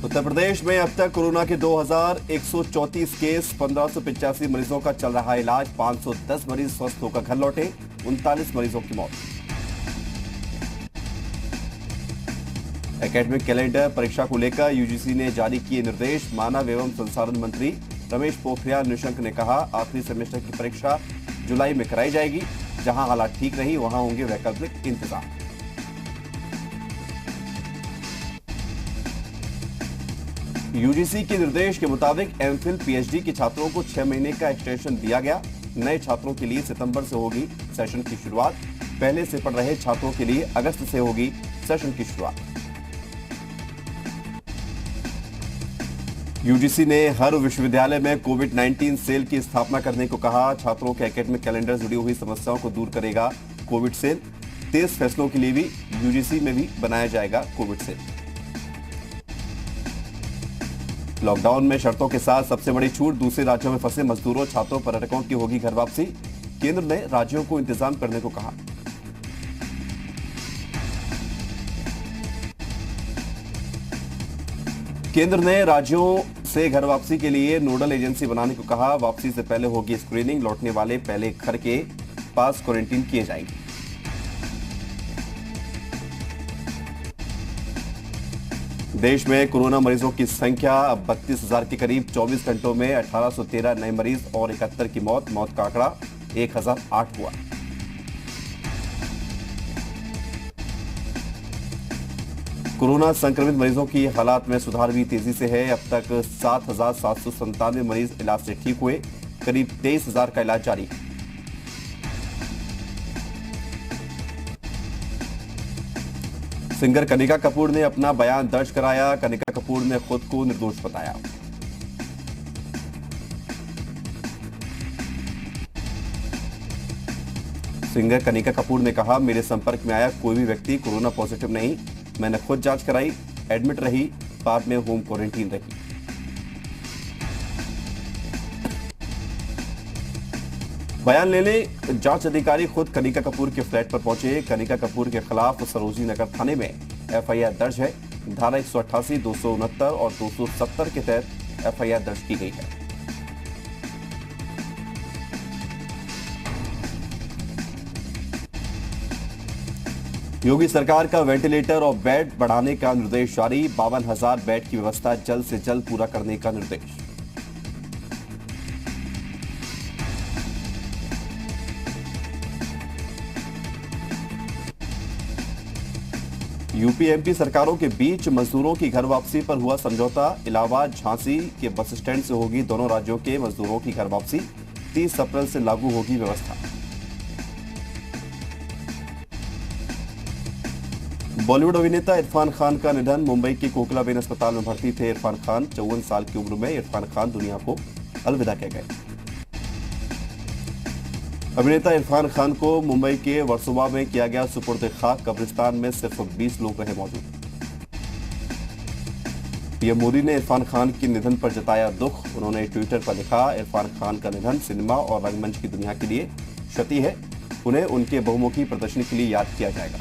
उत्तर प्रदेश में अब तक कोरोना के 2134 केस, 1585 मरीजों का चल रहा इलाज, 510 मरीज स्वस्थ होकर घर लौटे, 39 मरीजों की मौत। एकेडमिक कैलेंडर परीक्षा को लेकर यूजीसी ने जारी किए निर्देश। मानव एवं संसाधन मंत्री रमेश पोखरियाल निशंक ने कहा, आखिरी सेमेस्टर की परीक्षा जुलाई में कराई जाएगी। जहां हालात ठीक रही वहां होंगे वैकल्पिक इंतजाम। यूजीसी के निर्देश के मुताबिक एमफिल पीएचडी के छात्रों को 6 महीने का एक्सटेंशन दिया गया। नए छात्रों के लिए सितंबर से होगी सेशन की शुरुआत। पहले से पढ़ रहे छात्रों के लिए अगस्त से होगी सेशन की शुरुआत। यूजीसी ने हर विश्वविद्यालय में कोविड-19 सेल की स्थापना करने को कहा। छात्रों के एकेडमिक कैलेंडर जुड़ी हुई समस्याओं को दूर करेगा कोविड सेल। 23 फैसलों के लिए भी यूजीसी में भी बनाया जाएगा कोविड सेल। लॉकडाउन में शर्तों के साथ सबसे बड़ी छूट, दूसरे राज्यों में फंसे मजदूरों, छात्रों, पर्यटकों की होगी घर वापसी। केंद्र ने राज्यों को इंतजाम करने को कहा। केंद्र ने राज्यों से घर वापसी के लिए नोडल एजेंसी बनाने को कहा। वापसी से पहले होगी स्क्रीनिंग, लौटने वाले पहले घर के पास क्वारंटीन किए जाएंगे। देश में कोरोना मरीजों की संख्या अब 32,000 के करीब। 24 घंटों में 1813 नए मरीज और 71 की मौत। मौत का आंकड़ा 1008 हुआ। कोरोना संक्रमित मरीजों की हालात में सुधार भी तेजी से है। अब तक 7,797 मरीज इलाज से ठीक हुए। करीब 23,000 का इलाज जारी है। सिंगर कनिका कपूर ने अपना बयान दर्ज कराया। कनिका कपूर ने खुद को निर्दोष बताया। सिंगर कनिका कपूर ने कहा, मेरे संपर्क में आया कोई भी व्यक्ति कोरोना पॉजिटिव नहीं। मैंने खुद जांच कराई, एडमिट रही, बाद में होम क्वारंटीन रही। बयान लेने जांच अधिकारी खुद कनिका कपूर के फ्लैट पर पहुंचे। कनिका कपूर के खिलाफ सरोजनी नगर थाने में एफआईआर दर्ज है। धारा 188, 269 और 270 के तहत एफआईआर दर्ज की गई है। योगी सरकार का वेंटिलेटर और बेड बढ़ाने का निर्देश जारी। 52,000 बेड की व्यवस्था जल्द से जल्द पूरा करने का निर्देश। यूपी एमपी सरकारों के बीच मजदूरों की घर वापसी पर हुआ समझौता। इलाहाबाद झांसी के बस स्टैंड से होगी दोनों राज्यों के मजदूरों की घर वापसी। 30 अप्रैल से लागू होगी व्यवस्था। बॉलीवुड अभिनेता इरफान खान का निधन। मुंबई के कोकिलाबेन अस्पताल में भर्ती थे इरफान खान। 54 साल की उम्र में इरफान खान दुनिया को अलविदा कह गए। अभिनेता इरफान खान को मुंबई के वर्सोवा में किया गया सुपुर्द खाक। कब्रिस्तान में सिर्फ 20 लोग रहे मौजूद। पीएम मोदी ने इरफान खान के निधन पर जताया दुख। उन्होंने ट्विटर पर लिखा, इरफान खान का निधन सिनेमा और रंगमंच की दुनिया के लिए क्षति है। उन्हें उनके बहुमुखी प्रदर्शन के लिए याद किया जाएगा।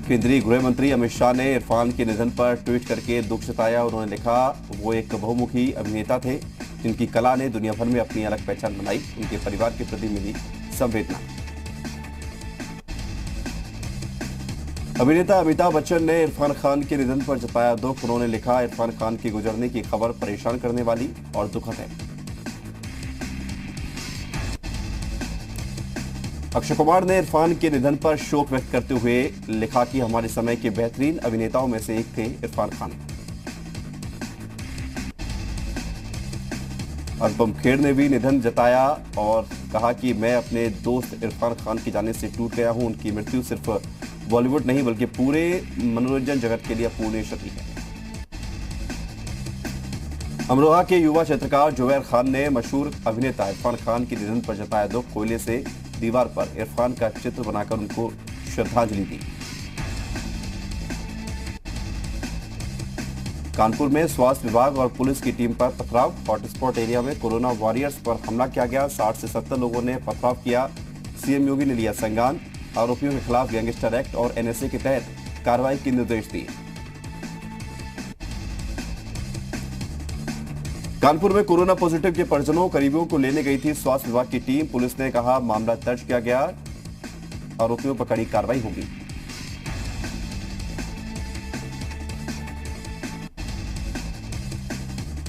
केंद्रीय गृह मंत्री अमित शाह ने इरफान के निधन पर ट्वीट करके दुख जताया। उन्होंने लिखा, वो एक बहुमुखी अभिनेता थे जिनकी कला ने दुनिया भर में अपनी अलग पहचान बनाई। उनके परिवार के प्रति मिली संवेदना। अभिनेता अमिताभ बच्चन ने इरफान खान के निधन पर जताया दुख। उन्होंने लिखा, इरफान खान के गुजरने की खबर परेशान करने वाली और दुखद है। अक्षय कुमार ने इरफान के निधन पर शोक व्यक्त करते हुए लिखा कि हमारे समय के बेहतरीन अभिनेताओं में से एक थे इरफान खान। अनुपम खेर ने भी निधन जताया और कहा कि मैं अपने दोस्त इरफान खान के जाने से टूट गया हूं। उनकी मृत्यु सिर्फ बॉलीवुड नहीं बल्कि पूरे मनोरंजन जगत के लिए अपूर्णीय क्षति है। अमरोहा के युवा चित्रकार जुबैर खान ने मशहूर अभिनेता इरफान खान के निधन पर जताया दुख। कोयले से दीवार पर इरफान का चित्र बनाकर उनको श्रद्धांजलि दी। कानपुर में स्वास्थ्य विभाग और पुलिस की टीम पर पथराव। हॉटस्पॉट एरिया में कोरोना वॉरियर्स पर हमला किया गया। 60 से 70 लोगों ने पथराव किया। सीएम योगी ने लिया संज्ञान। आरोपियों के खिलाफ गैंगस्टर एक्ट और एनएसए के तहत कार्रवाई के निर्देश दिए। कानपुर में कोरोना पॉजिटिव के परिजनों करीबियों को लेने गई थी स्वास्थ्य विभाग की टीम। पुलिस ने कहा मामला दर्ज किया गया, आरोपियों पर कड़ी कार्रवाई होगी।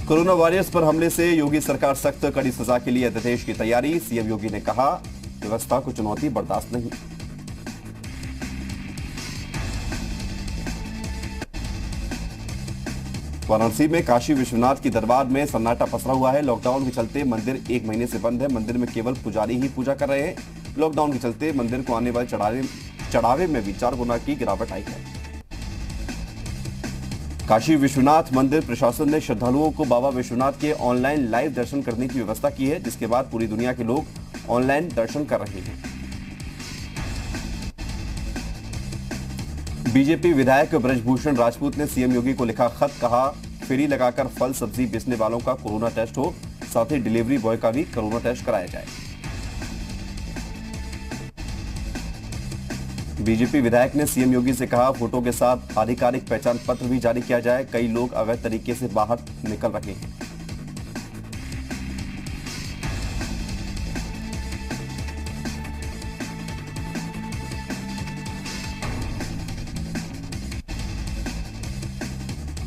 कोरोना वॉरियर्स पर हमले से योगी सरकार सख्त, कड़ी सजा के लिए अध्यादेश की तैयारी। सीएम योगी ने कहा व्यवस्था को चुनौती बर्दाश्त नहीं। वाराणसी में काशी विश्वनाथ की दरबार में सन्नाटा पसरा हुआ है। लॉकडाउन के चलते मंदिर 1 महीने से बंद है। मंदिर में केवल पुजारी ही पूजा कर रहे हैं। लॉकडाउन के चलते मंदिर को आने वाले चढ़ावे में भी 4 गुना की गिरावट आई है। काशी विश्वनाथ मंदिर प्रशासन ने श्रद्धालुओं को बाबा विश्वनाथ के ऑनलाइन लाइव दर्शन करने की व्यवस्था की है, जिसके बाद पूरी दुनिया के लोग ऑनलाइन दर्शन कर रहे हैं। बीजेपी विधायक ब्रजभूषण राजपूत ने सीएम योगी को लिखा खत, कहा फेरी लगाकर फल सब्जी बेचने वालों का कोरोना टेस्ट हो, साथ ही डिलीवरी बॉय का भी कोरोना टेस्ट कराया जाए। बीजेपी विधायक ने सीएम योगी से कहा फोटो के साथ आधिकारिक पहचान पत्र भी जारी किया जाए। कई लोग अवैध तरीके से बाहर निकल रहे हैं।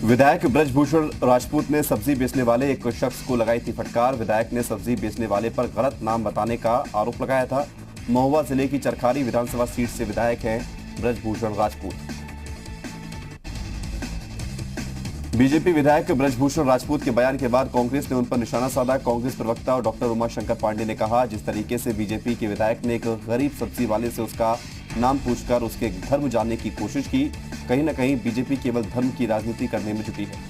विधायक ब्रजभूषण राजपूत ने सब्जी बेचने वाले एक शख्स को लगाई थी फटकार। विधायक ने सब्जी बेचने वाले पर गलत नाम बताने का आरोप लगाया था। महुआ जिले की चरखारी विधानसभा सीट से विधायक हैं ब्रजभूषण राजपूत। बीजेपी विधायक ब्रजभूषण राजपूत के बयान के बाद कांग्रेस ने उन पर निशाना साधा। कांग्रेस प्रवक्ता डॉक्टर उमाशंकर पांडे ने कहा जिस तरीके से बीजेपी के विधायक ने एक गरीब सब्जी वाले से उसका नाम पूछकर उसके धर्म जानने की कोशिश की, कहीं न कहीं बीजेपी केवल धर्म की राजनीति करने में जुटी है।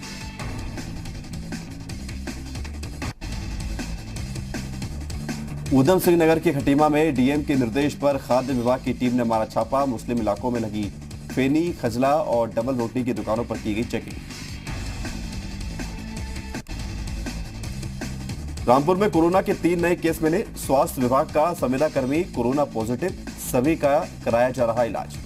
उधम सिंह नगर के खटीमा में डीएम के निर्देश पर खाद्य विभाग की टीम ने मारा छापा। मुस्लिम इलाकों में लगी फेनी, खजला और डबल रोटी की दुकानों पर की गई चेकिंग। रामपुर में कोरोना के 3 नए केस मिले। स्वास्थ्य विभाग का संविदा कर्मी कोरोना पॉजिटिव, सभी का कराया जा रहा इलाज।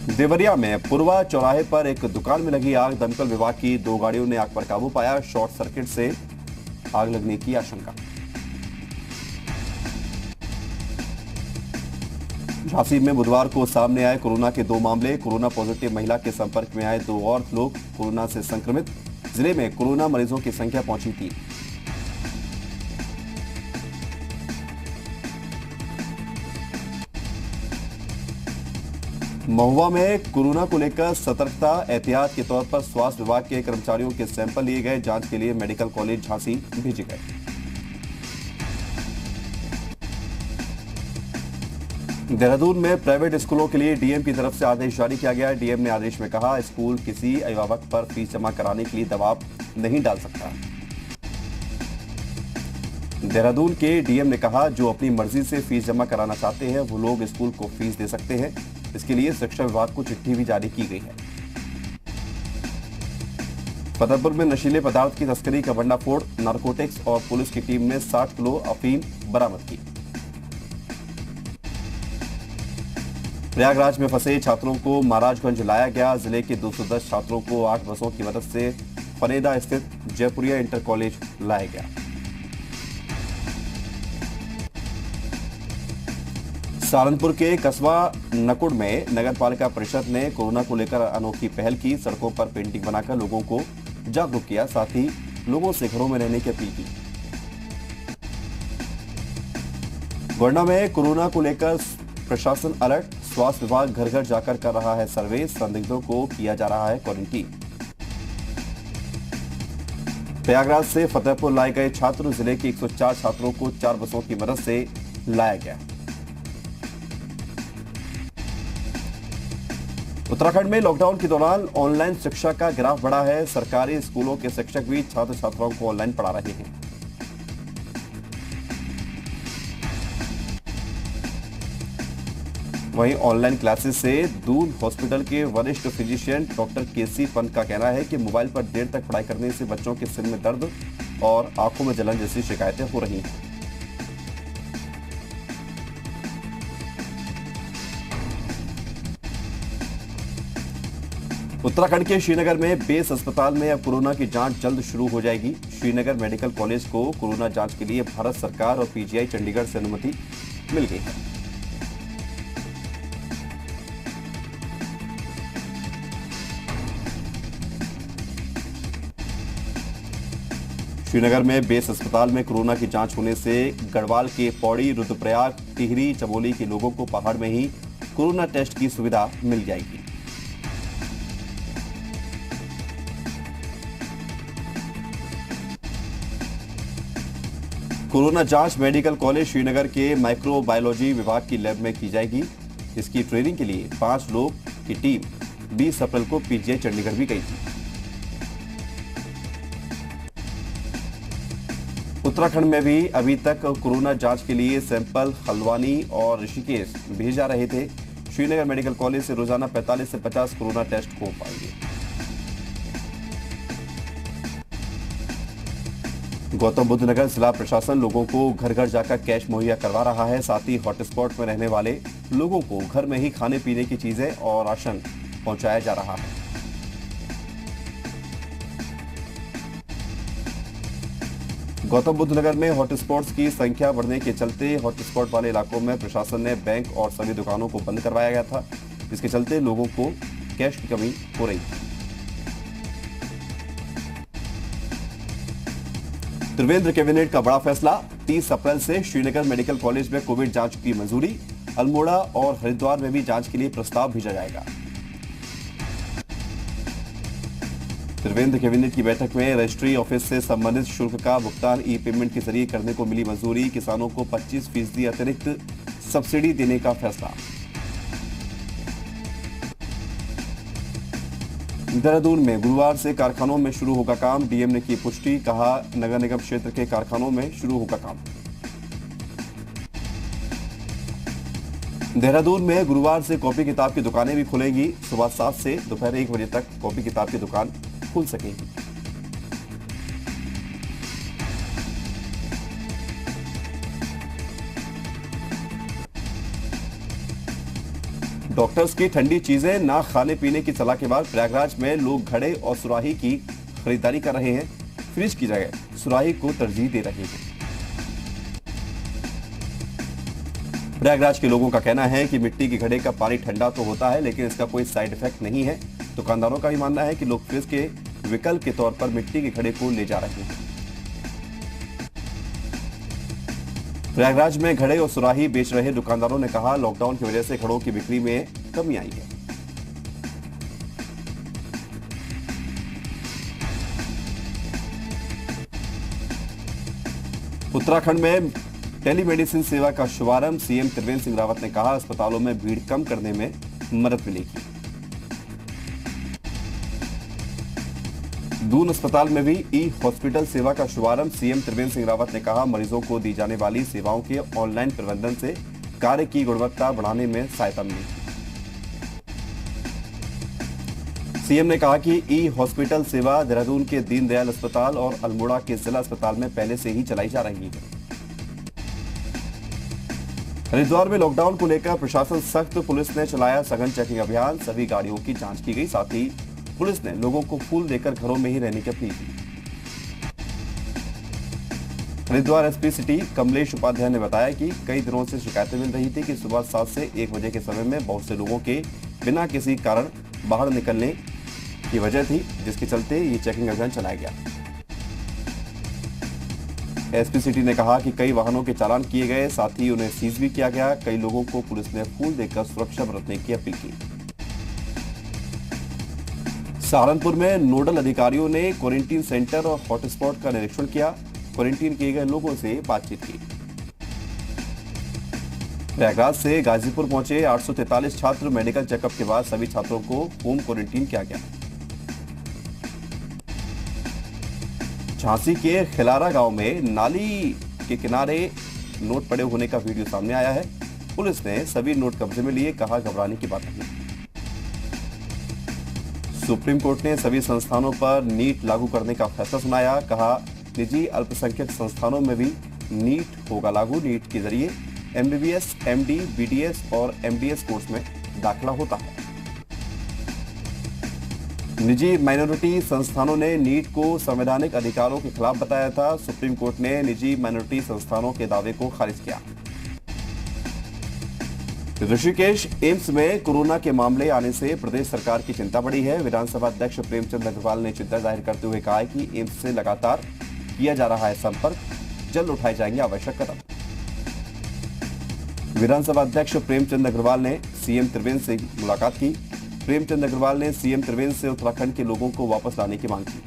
देवरिया में पुरवा चौराहे पर एक दुकान में लगी आग, दमकल विभाग की 2 गाड़ियों ने आग पर काबू पाया। शॉर्ट सर्किट से आग लगने की आशंका। झांसी में बुधवार को सामने आए कोरोना के 2 मामले। कोरोना पॉजिटिव महिला के संपर्क में आए 2 और लोग कोरोना से संक्रमित। जिले में कोरोना मरीजों की संख्या पहुंची 3। महुआ में कोरोना को लेकर सतर्कता, एहतियात के तौर पर स्वास्थ्य विभाग के कर्मचारियों के सैंपल लिए गए। जांच के लिए मेडिकल कॉलेज झांसी भेजे गए। देहरादून में प्राइवेट स्कूलों के लिए डीएम की तरफ से आदेश जारी किया गया। डीएम ने आदेश में कहा स्कूल किसी अभिभावक पर फीस जमा कराने के लिए दबाव नहीं डाल सकता। देहरादून के डीएम ने कहा जो अपनी मर्जी से फीस जमा कराना चाहते हैं वो लोग स्कूल को फीस दे सकते हैं। इसके लिए शिक्षा विभाग को चिट्ठी भी जारी की गई है। फतेहपुर में नशीले पदार्थ की तस्करी का भंडाफोड़, नारकोटिक्स और पुलिस की टीम ने 60 किलो अफीम बरामद की। प्रयागराज में फंसे छात्रों को महाराजगंज लाया गया। जिले के 210 छात्रों को 8 बसों की मदद से फनेदा स्थित जयपुरिया इंटर कॉलेज लाया गया। सहारनपुर के कस्बा नकुड़ में नगर पालिका परिषद ने कोरोना को लेकर अनोखी पहल की। सड़कों पर पेंटिंग बनाकर लोगों को जागरूक किया, साथ ही लोगों से घरों में रहने की अपील की। गोंडा में कोरोना को लेकर प्रशासन अलर्ट। स्वास्थ्य विभाग घर घर जाकर कर रहा है सर्वे। संदिग्धों को किया जा रहा है क्वारंटीन। प्रयागराज से फतेहपुर लाए गए छात्र, जिले के 104 छात्रों को 4 बसों की मदद से लाया गया। उत्तराखंड में लॉकडाउन के दौरान ऑनलाइन शिक्षा का ग्राफ बढ़ा है। सरकारी स्कूलों के शिक्षक भी छात्र छात्राओं को ऑनलाइन पढ़ा रहे हैं। वहीं ऑनलाइन क्लासेस से दून हॉस्पिटल के वरिष्ठ फिजिशियन डॉक्टर केसी पंत का कहना है कि मोबाइल पर देर तक पढ़ाई करने से बच्चों के सिर में दर्द और आंखों में जलन जैसी शिकायतें हो रही हैं। उत्तराखंड के श्रीनगर में बेस अस्पताल में अब कोरोना की जांच जल्द शुरू हो जाएगी। श्रीनगर मेडिकल कॉलेज को कोरोना जांच के लिए भारत सरकार और पीजीआई चंडीगढ़ से अनुमति मिल गई है। श्रीनगर में बेस अस्पताल में कोरोना की जांच होने से गढ़वाल के पौड़ी, रुद्रप्रयाग, टिहरी, चमोली के लोगों को पहाड़ में ही कोरोना टेस्ट की सुविधा मिल जाएगी। कोरोना जांच मेडिकल कॉलेज श्रीनगर के माइक्रोबायोलॉजी विभाग की लैब में की जाएगी। इसकी ट्रेनिंग के लिए 5 लोग की टीम 20 अप्रैल को पीजीआई चंडीगढ़ भी गई थी। उत्तराखंड में भी अभी तक कोरोना जांच के लिए सैंपल हल्द्वानी और ऋषिकेश भेजे जा रहे थे। श्रीनगर मेडिकल कॉलेज से रोजाना 45 से 50 कोरोना टेस्ट हो पाएंगे। गौतम बुद्ध नगर जिला प्रशासन लोगों को घर घर जाकर कैश मुहैया करवा रहा है। साथ ही हॉटस्पॉट में रहने वाले लोगों को घर में ही खाने पीने की चीजें और राशन पहुंचाया जा रहा है। गौतम बुद्ध नगर में हॉटस्पॉट्स की संख्या बढ़ने के चलते हॉटस्पॉट वाले इलाकों में प्रशासन ने बैंक और सभी दुकानों को बंद करवाया गया था। इसके चलते लोगों को कैश की कमी हो रही थी। त्रिवेंद्र कैबिनेट का बड़ा फैसला, 30 अप्रैल से श्रीनगर मेडिकल कॉलेज में कोविड जांच की मंजूरी। अल्मोड़ा और हरिद्वार में भी जांच के लिए प्रस्ताव भेजा जाएगा। त्रिवेंद्र कैबिनेट की बैठक में रजिस्ट्री ऑफिस से संबंधित शुल्क का भुगतान ई पेमेंट के जरिए करने को मिली मंजूरी। किसानों को 25% अतिरिक्त सब्सिडी देने का फैसला। देहरादून में गुरुवार से कारखानों में शुरू होगा काम। डीएम ने की पुष्टि, कहा नगर निगम क्षेत्र के कारखानों में शुरू होगा काम। देहरादून में गुरुवार से कॉपी किताब की दुकानें भी खुलेंगी। सुबह 7 से दोपहर 1 बजे तक कॉपी किताब की दुकान खुल सकेगी। डॉक्टर्स की ठंडी चीजें ना खाने पीने की सलाह के बाद प्रयागराज में लोग घड़े और सुराही की खरीदारी कर रहे हैं। फ्रिज की जगह सुराही को तरजीह दे रहे हैं। प्रयागराज के लोगों का कहना है कि मिट्टी के घड़े का पानी ठंडा तो होता है, लेकिन इसका कोई साइड इफेक्ट नहीं है। दुकानदारों का भी मानना है कि लोग फ्रिज के विकल्प के तौर पर मिट्टी के घड़े को ले जा रहे हैं। प्रयागराज में घड़े और सुराही बेच रहे दुकानदारों ने कहा, लॉकडाउन की वजह से घड़ों की बिक्री में कमी आई है। उत्तराखंड में टेलीमेडिसिन सेवा का शुभारंभ, सीएम त्रिवेंद्र सिंह रावत ने कहा, अस्पतालों में भीड़ कम करने में मदद मिलेगी। दून अस्पताल में भी ई हॉस्पिटल सेवा का शुभारंभ, सीएम त्रिवेंद्र सिंह रावत ने कहा, मरीजों को दी जाने वाली सेवाओं के ऑनलाइन प्रबंधन से कार्य की गुणवत्ता बढ़ाने में सहायता मिलेगी। सीएम ने कहा कि ई हॉस्पिटल सेवा देहरादून के दीनदयाल अस्पताल और अल्मोड़ा के जिला अस्पताल में पहले से ही चलाई जा रही है। हरिद्वार में लॉकडाउन को लेकर प्रशासन सख्त, पुलिस ने चलाया सघन चेकिंग अभियान। सभी गाड़ियों की जांच की गई। साथ ही पुलिस ने लोगों को फूल देकर घरों में ही रहने की अपील की। हरिद्वार एसपी सिटी कमलेश उपाध्याय ने बताया कि कई दिनों से शिकायतें मिल रही थी कि सुबह 7 से 1 बजे के समय में बहुत से लोगों के बिना किसी कारण बाहर निकलने की वजह थी, जिसके चलते ये चेकिंग अभियान चलाया गया। एसपी सिटी ने कहा कि कई वाहनों के चालान किए गए, साथ ही उन्हें सीज भी किया गया। कई लोगों को पुलिस ने फूल देकर सुरक्षा बरतने की अपील की। सहारनपुर में नोडल अधिकारियों ने क्वारंटीन सेंटर और हॉटस्पॉट का निरीक्षण किया। क्वारंटीन किए गए लोगों से बातचीत की। प्रयागराज से गाजीपुर पहुंचे 843 छात्र, मेडिकल चेकअप के बाद सभी छात्रों को होम क्वारंटीन किया गया। झांसी के खिलारा गांव में नाली के किनारे नोट पड़े होने का वीडियो सामने आया है। पुलिस ने सभी नोट कब्जे में लिए, कहा घबराने की बात नहीं। सुप्रीम कोर्ट ने सभी संस्थानों पर नीट लागू करने का फैसला सुनाया, कहा निजी अल्पसंख्यक संस्थानों में भी नीट होगा लागू। नीट के जरिए एमबीबीएस, एमडी, बीडीएस और एमडीएस कोर्स में दाखिला होता है। निजी माइनॉरिटी संस्थानों ने नीट को संवैधानिक अधिकारों के खिलाफ बताया था। सुप्रीम कोर्ट ने निजी माइनॉरिटी संस्थानों के दावे को खारिज किया। ऋषिकेश एम्स में कोरोना के मामले आने से प्रदेश सरकार की चिंता बढ़ी है। विधानसभा अध्यक्ष प्रेमचंद अग्रवाल ने चिंता जाहिर करते हुए कहा है कि एम्स से लगातार किया जा रहा है संपर्क, जल्द उठाए जाएंगे आवश्यक कदम। विधानसभा अध्यक्ष प्रेमचंद अग्रवाल ने सीएम त्रिवेंद्र से मुलाकात की। प्रेमचंद अग्रवाल ने सीएम त्रिवेंद्र से उत्तराखंड के लोगों को वापस लाने की मांग की।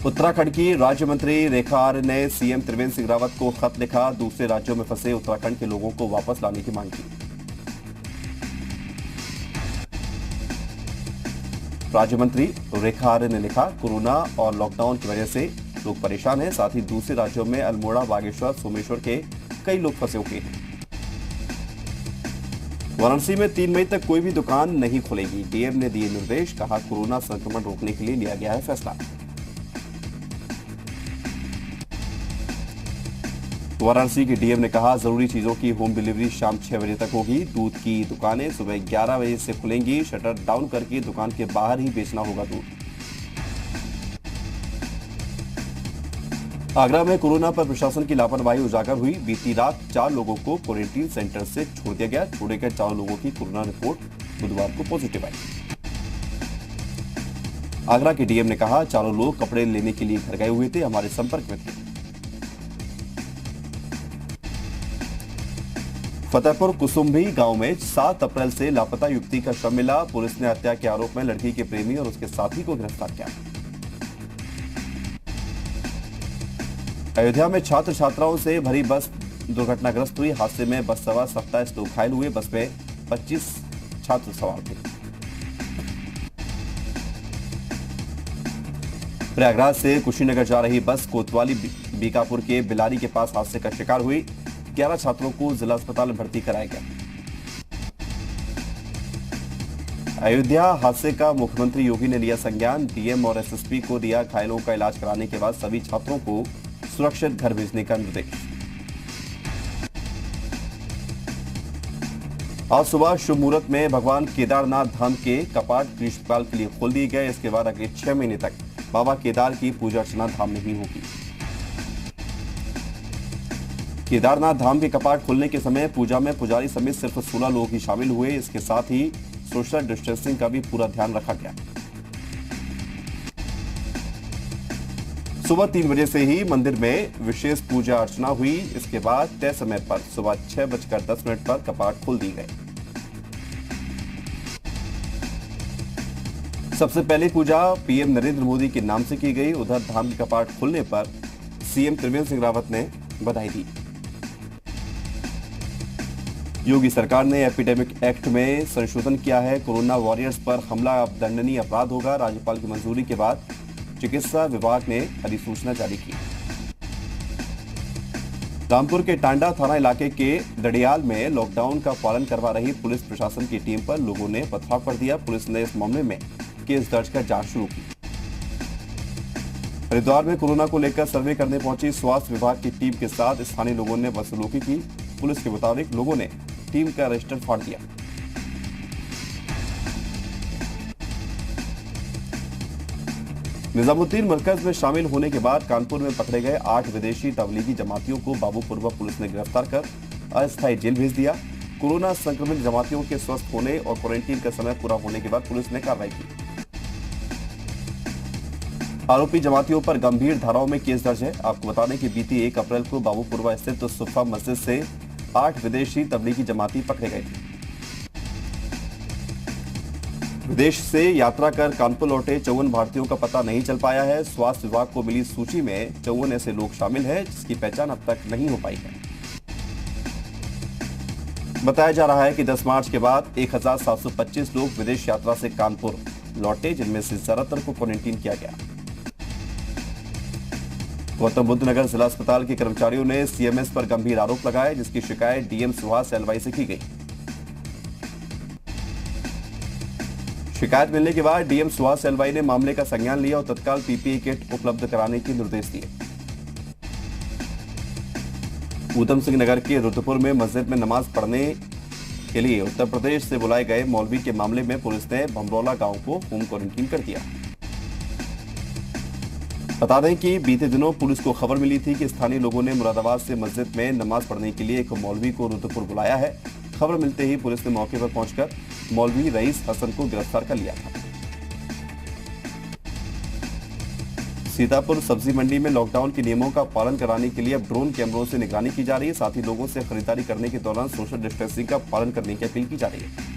उत्तराखंड की राज्य मंत्री रेखा आर्य ने सीएम त्रिवेंद्र सिंह रावत को खत लिखा। दूसरे राज्यों में फंसे उत्तराखंड के लोगों को वापस लाने की मांग की। राज्य मंत्री रेखा आर्य ने लिखा, कोरोना और लॉकडाउन की वजह से लोग परेशान हैं। साथ ही दूसरे राज्यों में अल्मोड़ा, बागेश्वर, सोमेश्वर के कई लोग फंसे हुए हैं। वाराणसी में 3 मई तक कोई भी दुकान नहीं खुलेगी। डीएम ने दिए निर्देश, कहा कोरोना संक्रमण रोकने के लिए लिया गया है फैसला। वाराणसी के डीएम ने कहा, जरूरी चीजों की होम डिलीवरी शाम 6 बजे तक होगी। दूध की दुकानें सुबह 11 बजे से खुलेंगी। शटर डाउन करके दुकान के बाहर ही बेचना होगा दूध। आगरा में कोरोना पर प्रशासन की लापरवाही उजागर हुई। बीती रात 4 लोगों को क्वारंटीन सेंटर से छोड़ दिया गया। छोड़े गए 4 लोगों की कोरोना रिपोर्ट बुधवार को पॉजिटिव आई। आगरा के डीएम ने कहा, चारों लोग कपड़े लेने के लिए घर गए हुए थे, हमारे संपर्क में थे। फतेहपुर कुसुम्भी गांव में 7 अप्रैल से लापता युवती का शव मिला। पुलिस ने हत्या के आरोप में लड़की के प्रेमी और उसके साथी को गिरफ्तार किया। अयोध्या में छात्र छात्राओं से भरी बस दुर्घटनाग्रस्त हुई। हादसे में बस सवार 27 लोग घायल हुए। बस में 25 छात्र सवार थे। प्रयागराज से कुशीनगर जा रही बस कोतवाली बीकापुर के बिलारी के पास हादसे का शिकार हुई। 11 छात्रों को जिला अस्पताल में भर्ती कराया गया। अयोध्या हादसे का मुख्यमंत्री योगी ने लिया संज्ञान। डीएम और एसएसपी को दिया घायलों का इलाज कराने के बाद सभी छात्रों को सुरक्षित घर भेजने का निर्देश। आज सुबह शुभ मुहूर्त में भगवान केदारनाथ धाम के कपाट ग्रीष्मकाल के लिए खोल दिए गए। इसके बाद अगले 6 महीने तक बाबा केदार की पूजा अर्चना धाम में ही होगी। केदारनाथ धाम के कपाट खुलने के समय पूजा में पुजारी समेत सिर्फ 16 लोग ही शामिल हुए। इसके साथ ही सोशल डिस्टेंसिंग का भी पूरा ध्यान रखा गया। सुबह 3 बजे से ही मंदिर में विशेष पूजा अर्चना हुई। इसके बाद तय समय पर सुबह 6:10 पर कपाट खोल दिए गए। सबसे पहली पूजा पीएम नरेंद्र मोदी के नाम से की गई। उधर धाम के कपाट खुलने पर सीएम त्रिवेंद्र सिंह रावत ने बधाई दी। योगी सरकार ने एपिडेमिक एक्ट में संशोधन किया है। कोरोना वॉरियर्स पर हमला अब दंडनीय अपराध होगा। राज्यपाल की मंजूरी के बाद चिकित्सा विभाग ने अधिसूचना जारी की। रामपुर के टांडा थाना इलाके के दड़ियाल में लॉकडाउन का पालन करवा रही पुलिस प्रशासन की टीम पर लोगों ने पथराव कर दिया। पुलिस ने इस मामले में केस दर्ज कर जांच शुरू की। हरिद्वार में कोरोना को लेकर सर्वे करने पहुंची स्वास्थ्य विभाग की टीम के साथ स्थानीय लोगों ने बदसलूकी की। पुलिस के मुताबिक लोगों ने टीम का रजिस्टर फाड़ दिया। निजामुद्दीन मरकज में शामिल होने के बाद कानपुर में पकड़े गए 8 विदेशी तबलीगी जमातियों को बाबूपुरवा पुलिस ने गिरफ्तार कर अस्थायी जेल भेज दिया। कोरोना संक्रमित जमातियों के स्वस्थ होने और क्वारंटीन का समय पूरा होने के बाद पुलिस ने कार्रवाई की। आरोपी जमातियों पर गंभीर धाराओं में केस दर्ज है। आपको बता दें कि बीती 1 अप्रैल को बाबूपुरवा स्थित सुफा मस्जिद से 8 विदेशी तबलीगी जमाती पकड़े गए थे। विदेश से यात्रा कर कानपुर लौटे 54 भारतीयों का पता नहीं चल पाया है। स्वास्थ्य विभाग को मिली सूची में 54 ऐसे लोग शामिल हैं जिसकी पहचान अब तक नहीं हो पाई है। बताया जा रहा है कि 10 मार्च के बाद 1725 लोग विदेश यात्रा से कानपुर लौटे, जिनमें से ज्यादातर को क्वारंटीन किया गया। गौतम बुद्ध नगर जिला अस्पताल के कर्मचारियों ने सीएमएस पर गंभीर आरोप लगाए, जिसकी शिकायत डीएम सुहास एलवाई से की गई। शिकायत मिलने के बाद डीएम सुहास एलवाई ने मामले का संज्ञान लिया और तत्काल पीपीई किट उपलब्ध कराने के निर्देश दिए। ऊधम सिंह नगर के रुद्रपुर में मस्जिद में नमाज पढ़ने के लिए उत्तर प्रदेश से बुलाए गए मौलवी के मामले में पुलिस ने भमरौला गांव को होम क्वारंटीन कर दिया। बता दें कि बीते दिनों पुलिस को खबर मिली थी कि स्थानीय लोगों ने मुरादाबाद से मस्जिद में नमाज पढ़ने के लिए एक मौलवी को रुद्रपुर बुलाया है। खबर मिलते ही पुलिस ने मौके पर पहुंचकर मौलवी रईस हसन को गिरफ्तार कर लिया था। सीतापुर सब्जी मंडी में लॉकडाउन के नियमों का पालन कराने के लिए अब ड्रोन कैमरों से निगरानी की जा रही है। साथ ही लोगों से खरीदारी करने के दौरान सोशल डिस्टेंसिंग का पालन करने की अपील की जा रही है।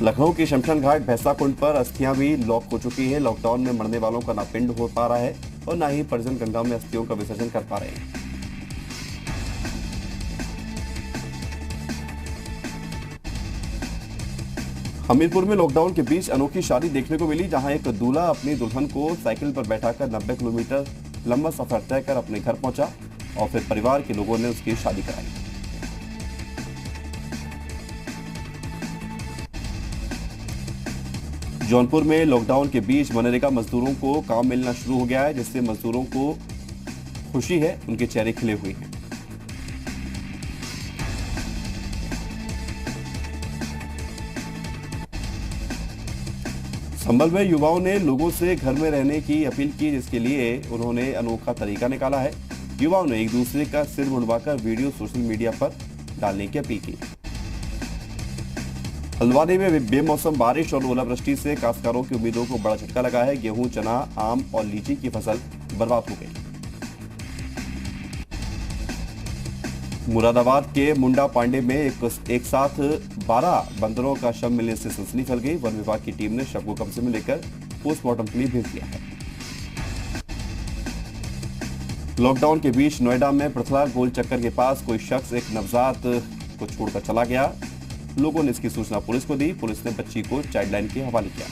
लखनऊ की शमशान घाट भैंसा कुंड पर अस्थियां भी लॉक हो चुकी हैं। लॉकडाउन में मरने वालों का ना पिंड हो पा रहा है और ना ही परिजन गंगा में अस्थियों का विसर्जन कर पा रहे हैं। हमीरपुर में लॉकडाउन के बीच अनोखी शादी देखने को मिली, जहां एक दूल्हा अपनी दुल्हन को साइकिल पर बैठाकर 90 किलोमीटर लंबा सफर तय कर अपने घर पहुंचा और फिर परिवार के लोगों ने उसकी शादी कराई। जौनपुर में लॉकडाउन के बीच मनरेगा मजदूरों को काम मिलना शुरू हो गया है, जिससे मजदूरों को खुशी है, उनके चेहरे खिले हुए हैं। संभल में युवाओं ने लोगों से घर में रहने की अपील की, जिसके लिए उन्होंने अनोखा तरीका निकाला है। युवाओं ने एक दूसरे का सिर मुंडवाकर वीडियो सोशल मीडिया पर डालने की अपील की। हल्द्वानी में बेमौसम बारिश और ओलावृष्टि से काश्तकारों की उम्मीदों को बड़ा झटका लगा है। गेहूं, चना, आम और लीची की फसल बर्बाद हो गई। मुरादाबाद के मुंडा पांडे में एक साथ 12 बंदरों का शव मिलने से सनसनी फैल गई। वन विभाग की टीम ने शव को कब्जे में लेकर पोस्टमार्टम के लिए भेज दिया है। लॉकडाउन के बीच नोएडा में पृथला गोल चक्कर के पास कोई शख्स एक नवजात को छोड़कर चला गया। लोगों ने इसकी सूचना पुलिस को दी। पुलिस ने बच्ची को चाइल्ड लाइन के हवाले किया।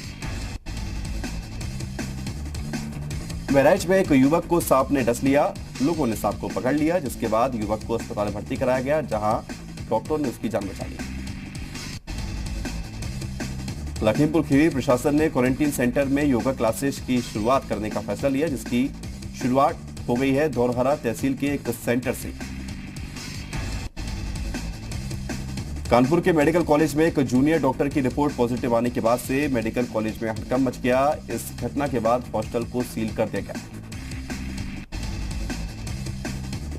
बहराइच में एक युवक को सांप ने डस लिया। लोगों ने सांप को पकड़ लिया, जिसके बाद युवक को अस्पताल में भर्ती कराया गया, जहां डॉक्टरों ने उसकी जान बचा ली। लखीमपुर खीरी प्रशासन ने क्वारंटीन सेंटर में योगा क्लासेस की शुरुआत करने का फैसला लिया, जिसकी शुरुआत हो गई है धौरहरा तहसील के एक सेंटर से। कानपुर के मेडिकल कॉलेज में एक जूनियर डॉक्टर की रिपोर्ट पॉजिटिव आने के बाद से मेडिकल कॉलेज में हड़कंप मच गया। इस घटना के बाद हॉस्टल को सील कर दिया गया।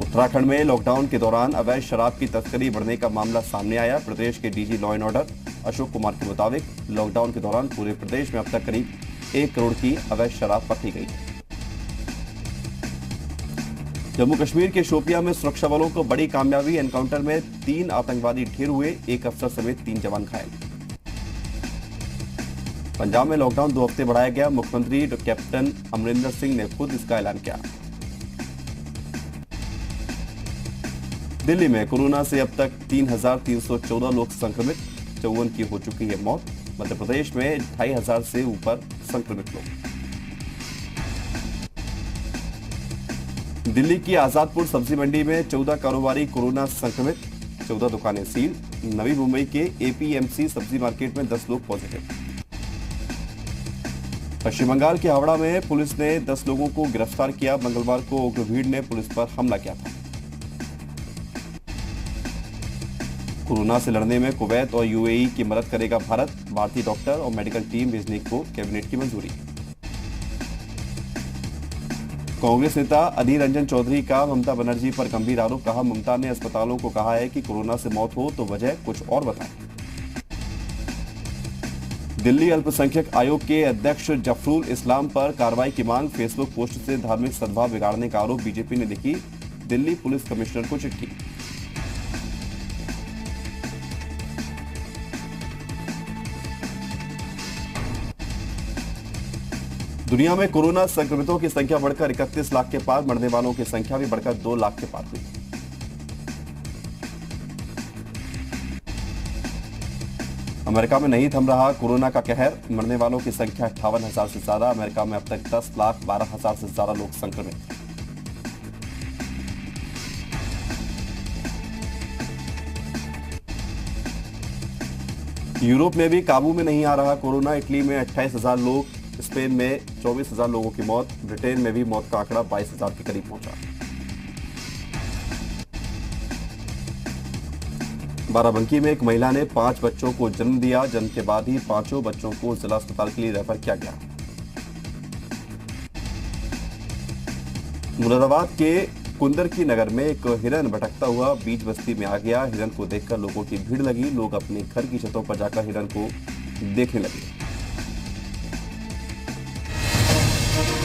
उत्तराखंड में लॉकडाउन के दौरान अवैध शराब की तस्करी बढ़ने का मामला सामने आया। प्रदेश के DG law and order Ashok Kumar के मुताबिक लॉकडाउन के दौरान पूरे प्रदेश में अब तक करीब 1 करोड़ की अवैध शराब पकड़ी गई है। जम्मू कश्मीर के शोपियां में सुरक्षा बलों को बड़ी कामयाबी। एनकाउंटर में 3 आतंकवादी ढेर हुए, 1 अफसर समेत 3 जवान घायल। पंजाब में लॉकडाउन 2 हफ्ते बढ़ाया गया। मुख्यमंत्री कैप्टन अमरिंदर सिंह ने खुद इसका ऐलान किया। दिल्ली में कोरोना से अब तक 3,314 लोग संक्रमित, 54 की हो चुकी है मौत। मध्य प्रदेश में 2,500 से ऊपर संक्रमित लोग। दिल्ली की आजादपुर सब्जी मंडी में 14 कारोबारी कोरोना संक्रमित, 14 दुकानें सील। नवी मुंबई के एपीएमसी सब्जी मार्केट में 10 लोग पॉजिटिव। पश्चिम बंगाल के हावड़ा में पुलिस ने 10 लोगों को गिरफ्तार किया। मंगलवार को उग्र भीड़ ने पुलिस पर हमला किया था। कोरोना से लड़ने में कुवैत और यूएई की मदद करेगा भारत। भारतीय डॉक्टर और मेडिकल टीम भेजने को कैबिनेट की मंजूरी। कांग्रेस नेता अधीर रंजन चौधरी का ममता बनर्जी पर गंभीर आरोप। कहा, ममता ने अस्पतालों को कहा है कि कोरोना से मौत हो तो वजह कुछ और बताएं। दिल्ली अल्पसंख्यक आयोग के अध्यक्ष जफरुल इस्लाम पर कार्रवाई की मांग। फेसबुक पोस्ट से धार्मिक सद्भाव बिगाड़ने का आरोप। बीजेपी ने लिखी दिल्ली पुलिस कमिश्नर को चिट्ठी। दुनिया में कोरोना संक्रमितों की संख्या बढ़कर 31 लाख के पार। मरने वालों की संख्या भी बढ़कर 2 लाख के पार हुई। अमेरिका में नहीं थम रहा कोरोना का कहर। मरने वालों की संख्या 58,000 से ज्यादा। अमेरिका में अब तक 10,12,000 से ज्यादा लोग संक्रमित। यूरोप में भी काबू में नहीं आ रहा कोरोना। इटली में 28,000 लोग, स्पेन में 24,000 लोगों की मौत। ब्रिटेन में भी मौत का आंकड़ा 22,000 के करीब पहुंचा। बाराबंकी में एक महिला ने 5 बच्चों को जन्म दिया। जन्म के बाद ही पांचों बच्चों को जिला अस्पताल के लिए रेफर किया गया। मुरादाबाद के कुंदरकी नगर में एक हिरन भटकता हुआ बीच बस्ती में आ गया। हिरन को देखकर लोगों की भीड़ लगी। लोग अपने घर की छतों पर जाकर हिरन को देखने लगे।